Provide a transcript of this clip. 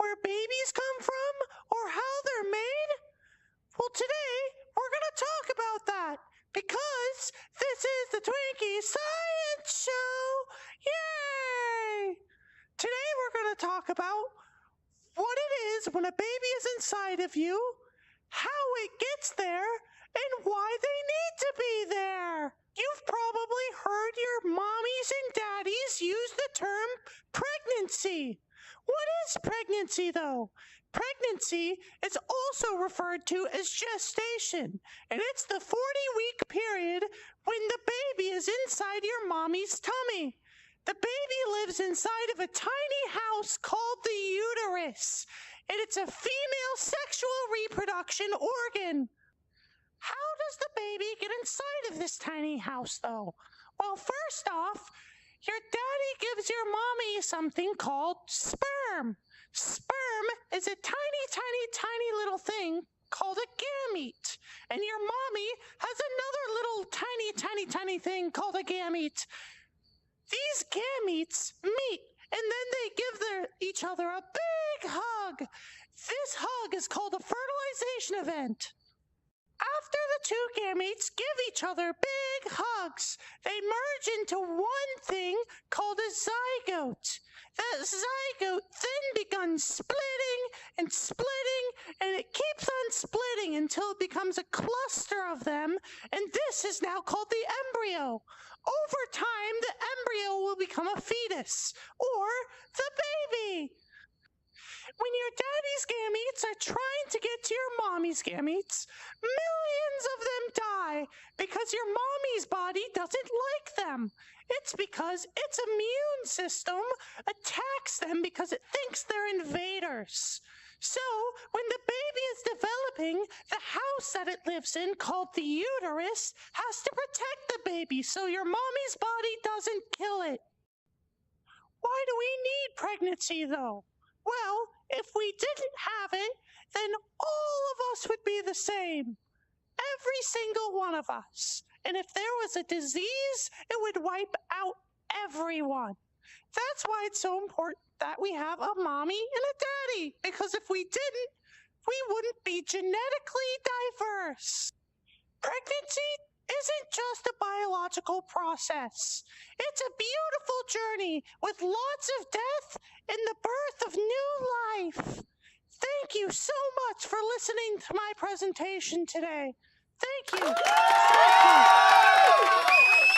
where babies come from or how they're made? Well, today we're going to talk about that because this is the Twinkie Science Show. Yay! Today we're going to talk about what it is when a baby is inside of you, how it gets there, and why they need to be there. You've probably heard your mommies and daddies use the term pregnancy. What is pregnancy, though? Pregnancy is also referred to as gestation, and it's the 40-week period when the baby is inside your mommy's tummy. The baby lives inside of a tiny house called the uterus, and it's a female sexual reproduction organ. How does the baby get inside of this tiny house, though? Well, first off, your daddy gives your mommy something called sperm. Sperm is a tiny little thing called a gamete. And your mommy has another little tiny thing called a gamete. These gametes meet, and then they give each other a big hug. This hug is called a fertilization event. After the two gametes give each other big hugs, they merge into one thing called a zygote. The zygote then becomes splitting, and it keeps on splitting until it becomes a cluster of them, and this is now called the embryo. Over time, the embryo will become a fetus, or the baby. When your daddy's gametes are trying to get to your mommy's gametes, millions of them die because your mommy's body doesn't like them. It's because its immune system attacks them because it thinks they're invaders. So, when the baby is developing, the house that it lives in, called the uterus, has to protect the baby so your mommy's body doesn't kill it. Why do we need pregnancy, though? Well, if we didn't have it, then all of us would be the same. Every single one of us. And if there was a disease, it would wipe out everyone. That's why it's so important that we have a mommy and a daddy. Because if we didn't, we wouldn't be genetically diverse. Pregnancy isn't just a biological process. It's a beautiful journey with lots of death and the birth of new life. Thank you so much for listening to my presentation today. Thank you. Thank you.